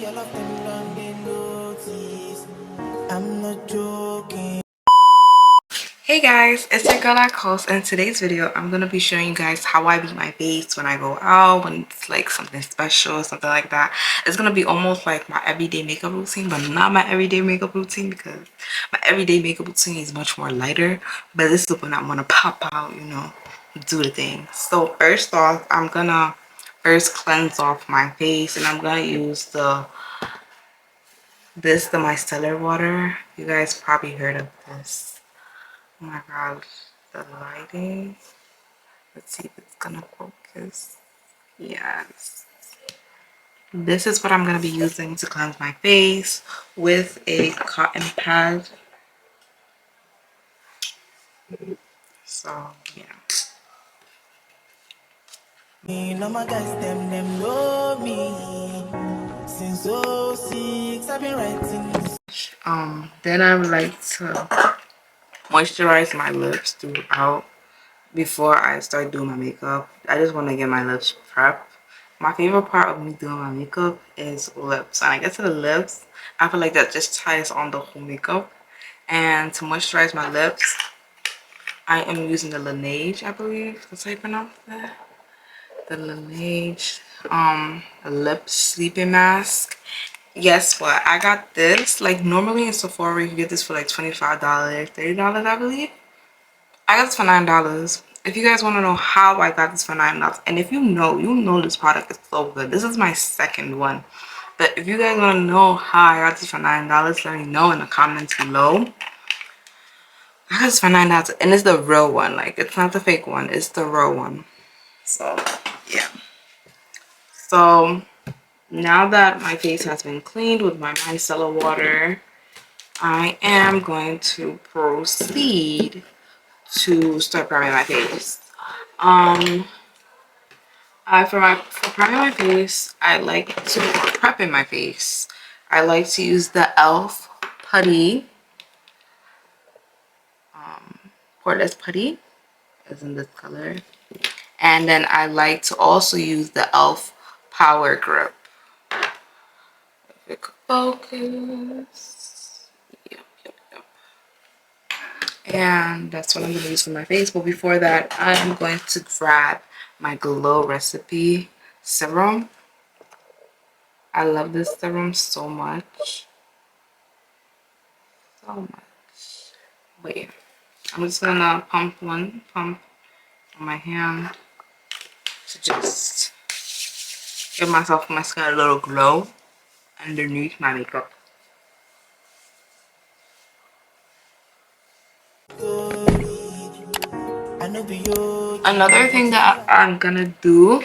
all of them don't they notice. I'm not joking. Hey guys, it's your girl Akos. In today's video I'm gonna be showing you guys how I beat my face when I go out, when it's like something special, something like that. It's gonna be almost like my everyday makeup routine, but not my everyday makeup routine because my everyday makeup routine is much more lighter. But this is when I'm gonna pop out, you know, do the thing. So first off, I'm gonna first cleanse off my face, and I'm gonna use the micellar water. You guys probably heard of this. Oh my god, the lighting. Let's see if it's gonna focus. Yes. This is what I'm gonna be using to cleanse my face with a cotton pad. So yeah. Me, no my guys, them know me. Since '06, I've been writing this. Then I would like to moisturize my lips throughout before I start doing my makeup. I just want to get my lips prepped. My favorite part of me doing my makeup is lips. And I get to the lips, I feel like that just ties on the whole makeup. And to moisturize my lips, I am using the Laneige, I believe that's how you pronounce that. The Laneige lip sleeping mask. Guess what? I got this. Like normally in Sephora you can get this for like $25, $30, I believe. I got this for $9. If you guys want to know how I got this for $9, and if you know this product is so good. This is my second one. But if you guys want to know how I got this for $9, let me know in the comments below. I got this for $9, and it's the real one. Like, it's not the fake one, it's the real one. So yeah. So now that my face has been cleaned with my micellar water, I am going to proceed to start priming my face. For priming my face, I like to prep in my face. I like to use the e.l.f. putty, poreless putty, is in this color. And then I like to also use the e.l.f. Power Grip. If it could focus. Yep. And that's what I'm going to use for my face. But before that, I'm going to grab my Glow Recipe serum. I love this serum so much. So much. But yeah, I'm just going to pump on my hand to just give myself, my skin a little glow underneath my makeup. Another thing that I'm gonna do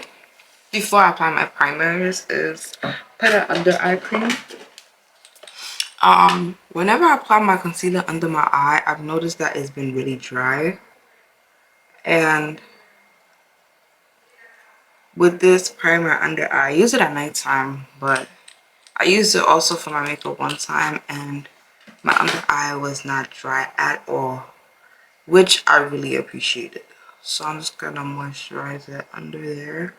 before I apply my primers is put an under eye cream. Whenever I apply my concealer under my eye, I've noticed that it's been really dry. And with this primer under eye, I use it at nighttime, but I used it also for my makeup one time, and my under eye was not dry at all, which I really appreciated. So I'm just gonna moisturize it under there,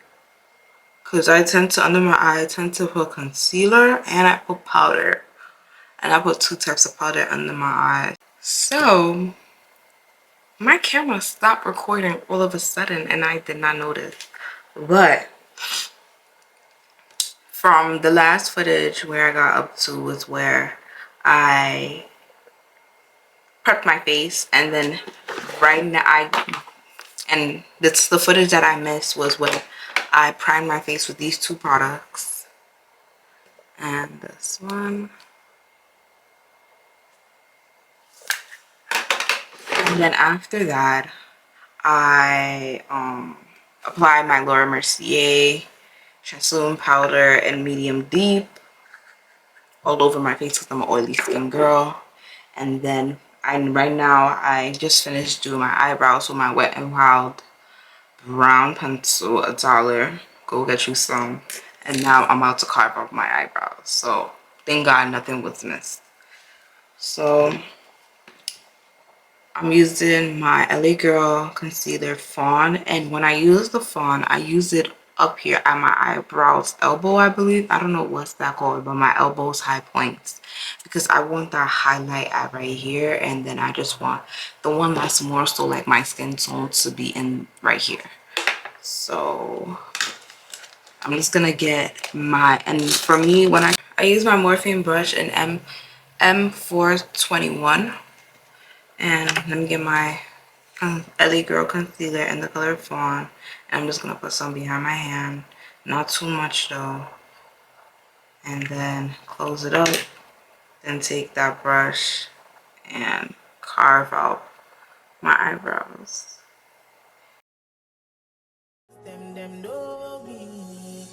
because I tend to, under my eye, I tend to put concealer and I put powder, and I put two types of powder under my eyes. So my camera stopped recording all of a sudden and I did not notice. But from the last footage where I got up to was where I prepped my face, and then right now and that's the footage that I missed was when I primed my face with these two products and this one. And then after that, I applied my Laura Mercier Translucent powder in medium deep all over my face because I'm an oily skin girl. And then right now I just finished doing my eyebrows with my Wet n Wild brown pencil, $1. Go get you some. And now I'm about to carve off my eyebrows. So thank God nothing was missed. So I'm using my LA Girl Concealer Fawn, and when I use the Fawn, I use it up here at my eyebrows elbow, I believe. I don't know what's that called, but my elbow's high points, because I want that highlight at right here, and then I just want the one that's more so like my skin tone to be in right here. So I'm just gonna get my, and for me, when I use my Morphine brush in M421, and let me get my LA Girl concealer in the color Fawn, and I'm just gonna put some behind my hand, not too much though, and then close it up. Then take that brush and carve out my eyebrows. Them know me.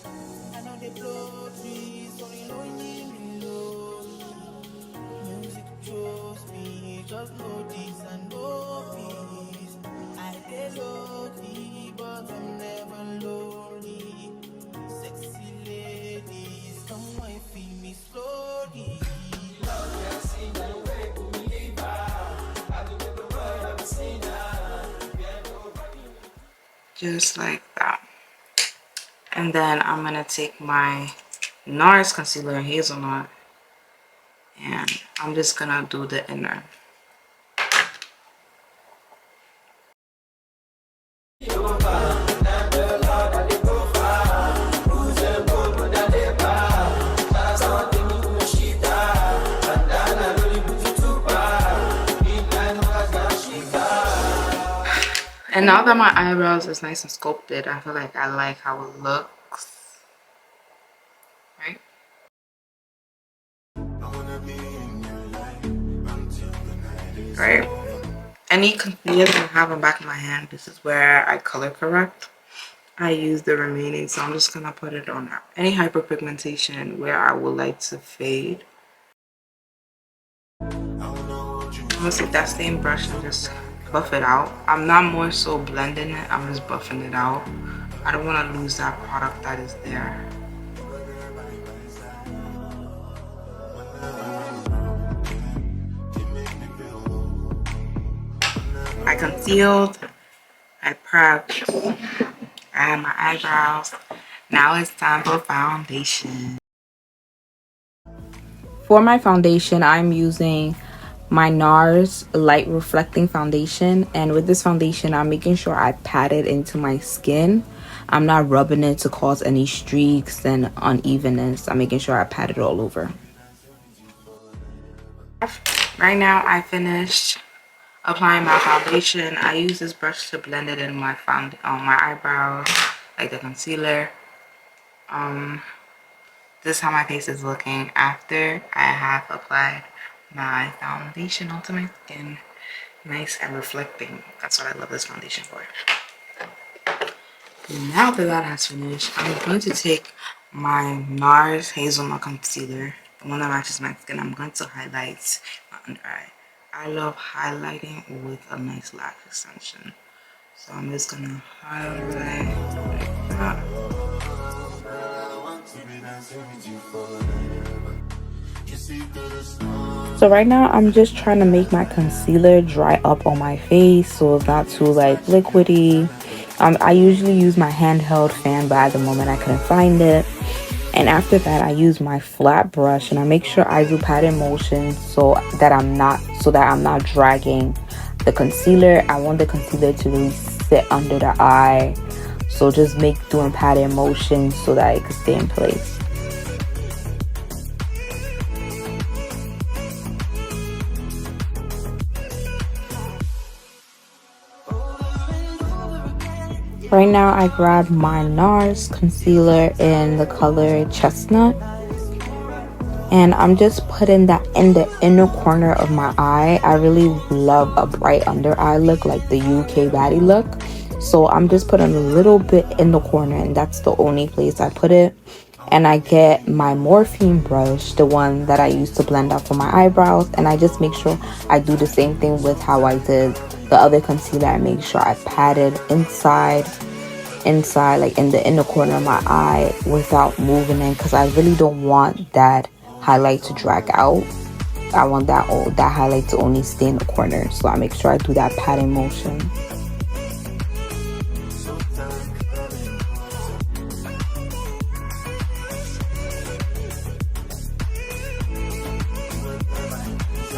I know they blow trees, so you know me low. Music chose me, just know this and know peace. I get lonely, but I'm never lonely. Sexy ladies, come and feel me slowly. Just like that. And then I'm gonna take my NARS concealer in Hazelnut, and I'm just gonna do the inner. And now that my eyebrows is nice and sculpted, I feel like I like how it looks. Right? Right? Any concealer that I have on the back of my hand, this is where I color correct. I use the remaining, so I'm just gonna put it on any hyperpigmentation where I would like to fade. I'm gonna take that same brush and just buff it out. I'm not more so blending it, I'm just buffing it out. I don't want to lose that product that is there. I concealed, I prepped, I have my eyebrows. Now it's time for foundation. For my foundation, I'm using my NARS Light Reflecting Foundation, and with this foundation, I'm making sure I pat it into my skin. I'm not rubbing it to cause any streaks and unevenness. I'm making sure I pat it all over. Right now, I finished applying my foundation. I use this brush to blend it in my my eyebrows, like the concealer. This is how my face is looking after I have applied my foundation onto my skin. Nice and reflecting. That's what I love this foundation for. Now that that has finished, I'm going to take my NARS Hazelnut Concealer, the one that matches my skin. I'm going to highlight my under eye. I love highlighting with a nice lash extension. So I'm just going to highlight like that. So right now I'm just trying to make my concealer dry up on my face so it's not too like liquidy. I usually use my handheld fan, but at the moment I couldn't find it. And after that, I use my flat brush and I make sure I do pattern motion so that I'm not dragging the concealer. I want the concealer to really sit under the eye, so just doing pattern motion so that it can stay in place. Right now, I grabbed my NARS concealer in the color Chestnut. And I'm just putting that in the inner corner of my eye. I really love a bright under eye look, like the UK baddie look. So I'm just putting a little bit in the corner, and that's the only place I put it. And I get my Morphine brush, the one that I use to blend out for my eyebrows. And I just make sure I do the same thing with how I did the other concealer. I make sure I pat it inside like in the inner corner of my eye without moving it, because I really don't want that highlight to drag out. I want that highlight to only stay in the corner, so I make sure I do that patting motion.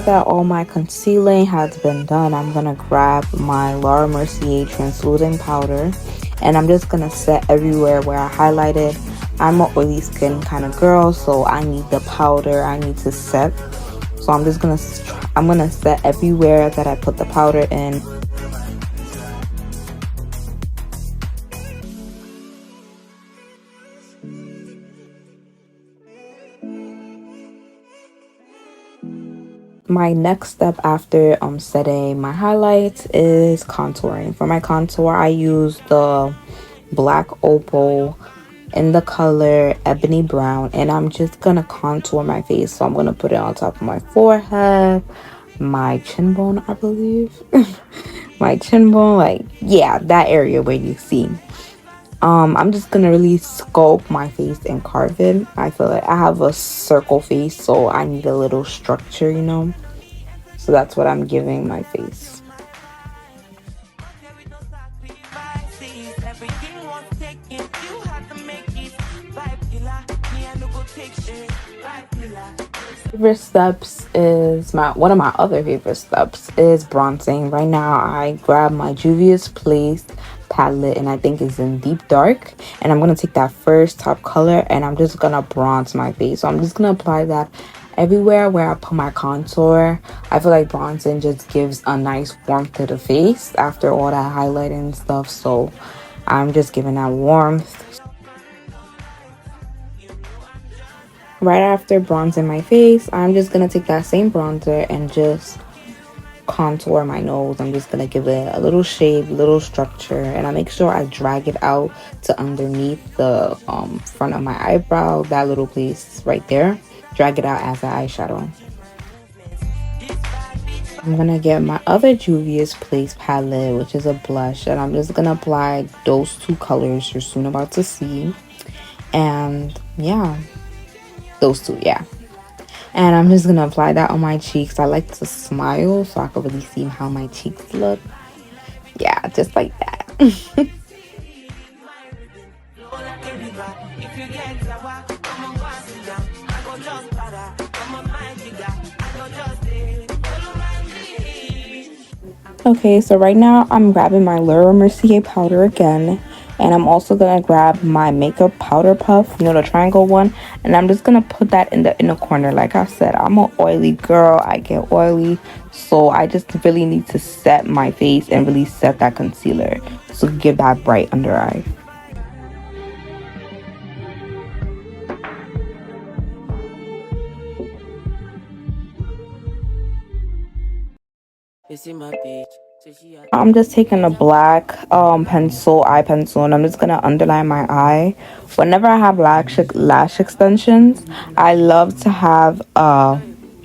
that all my concealing has been done, I'm gonna grab my Laura Mercier translucent powder, and I'm just gonna set everywhere where I highlighted. I'm a oily skin kind of girl, so I need the powder, I need to set. So I'm gonna set everywhere that I put the powder in. My next step after setting my highlights is contouring. For my contour, I use the black opal in the color ebony brown, and I'm just gonna contour my face. So I'm gonna put it on top of my forehead, my chin bone, I believe. My chin bone, like, yeah, that area where you see. I'm just gonna really sculpt my face and carve it. I feel like I have a circle face, so I need a little structure, you know. So that's what I'm giving my face. Favorite steps is one of my other favorite steps is bronzing. Right now I grab my Juvia's Place palette, and I think it's in deep dark, and I'm gonna take that first top color and I'm just gonna bronze my face. So I'm just gonna apply that everywhere where I put my contour. I feel like bronzing just gives a nice warmth to the face after all that highlighting and stuff, so I'm just giving that warmth. Right after bronzing my face, I'm just gonna take that same bronzer and just contour my nose. I'm just gonna give it a little shape, little structure, and I make sure I drag it out to underneath the front of my eyebrow, that little place right there. Drag it out as an eyeshadow. I'm gonna get my other Juvia's Place palette, which is a blush, and I'm just gonna apply those two colors you're soon about to see. And yeah, those two, yeah. And I'm just gonna apply that on my cheeks. I like to smile so I can really see how my cheeks look. Yeah, just like that. Okay, so right now I'm grabbing my Laura Mercier powder again, and I'm also gonna grab my makeup powder puff, you know, the triangle one, and I'm just gonna put that in the inner corner. Like I said, I'm an oily girl, I get oily, so I just really need to set my face and really set that concealer to give that bright under eye. I'm just taking a black eye pencil, and I'm just gonna underline my eye. Whenever I have lash extensions, I love to have a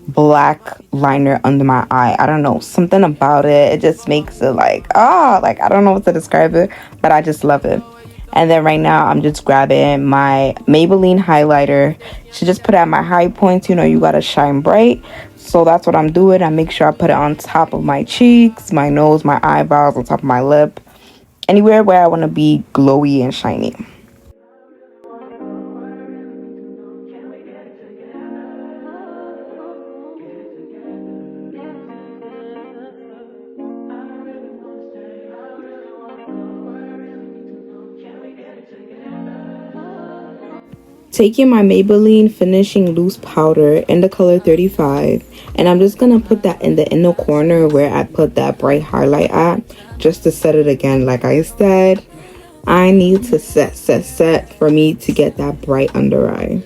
black liner under my eye. I don't know, something about it, it just makes it like like, I don't know what to describe it, but I just love it. And then right now I'm just grabbing my Maybelline highlighter to just put at my high points. You know, you gotta shine bright. So that's what I'm doing. I make sure I put it on top of my cheeks, my nose, my eyebrows, on top of my lip. Anywhere where I want to be glowy and shiny. Taking my Maybelline Finishing Loose Powder in the color 35, and I'm just gonna put that in the inner corner where I put that bright highlight at, just to set it again. Like I said, I need to set for me to get that bright under eye.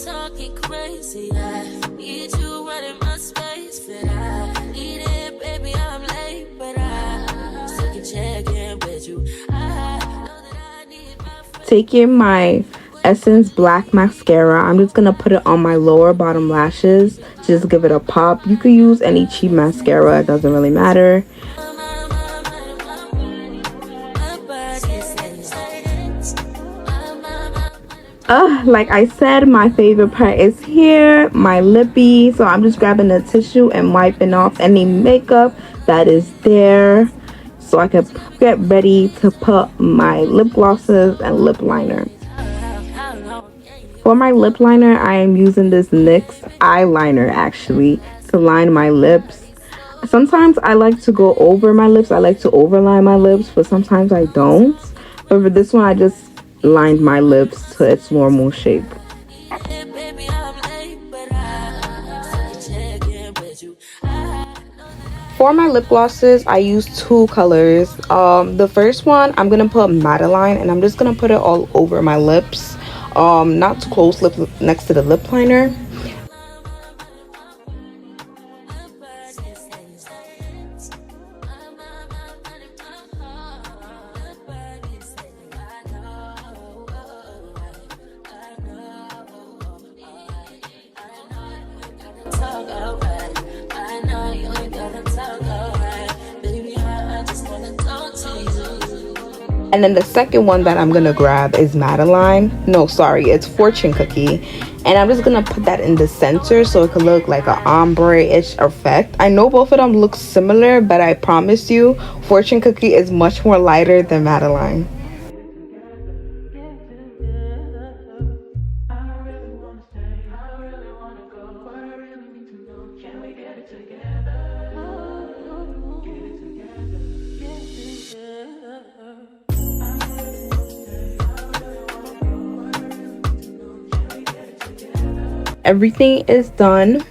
Talking crazy, I need you right in my space, but I need it, baby, I'm late, but I still can check in with you. I know that I need my taking my Essence Black Mascara, I'm just gonna put it on my lower bottom lashes, just give it a pop. You could use any cheap mascara, it doesn't really matter. Like I said, my favorite part is here, my lippy. So I'm just grabbing a tissue and wiping off any makeup that is there. so I can get ready to put my lip glosses and lip liner. For my lip liner, I am using this NYX eyeliner actually to line my lips. Sometimes I like to go over my lips. I like to overline my lips, but sometimes I don't. But for this one, I just lined my lips to its normal shape. For my lip glosses, I use two colors. The first one, I'm gonna put Madeline, and I'm just gonna put it all over my lips. Not too close lip next to the lip liner. And then the second one that I'm gonna grab is Madeline. No, sorry, it's Fortune Cookie. And I'm just gonna put that in the center so it could look like an ombre-ish effect. I know both of them look similar, but I promise you, Fortune Cookie is much more lighter than Madeline. Everything is done.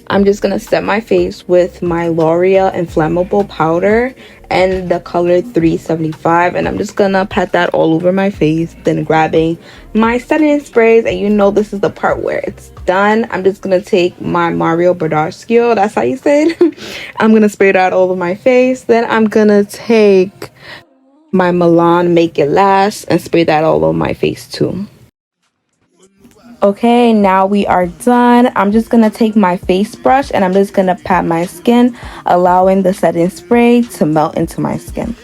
I'm just gonna set my face with my L'Oreal Inflammable Powder and the color 375, and I'm just gonna pat that all over my face, then grabbing my setting sprays, and you know this is the part where it's done. I'm just gonna take my Mario Badescu, that's how you say it. I'm gonna spray that all over my face. Then I'm gonna take my Milan Make It Last and spray that all over my face too. Okay, now we are done. I'm just gonna take my face brush and I'm just gonna pat my skin, allowing the setting spray to melt into my skin.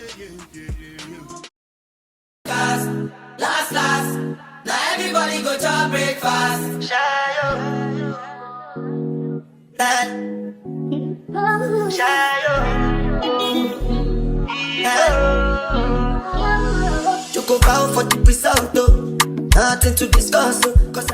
You go bow for the result, though. Nothing to discuss, 'cause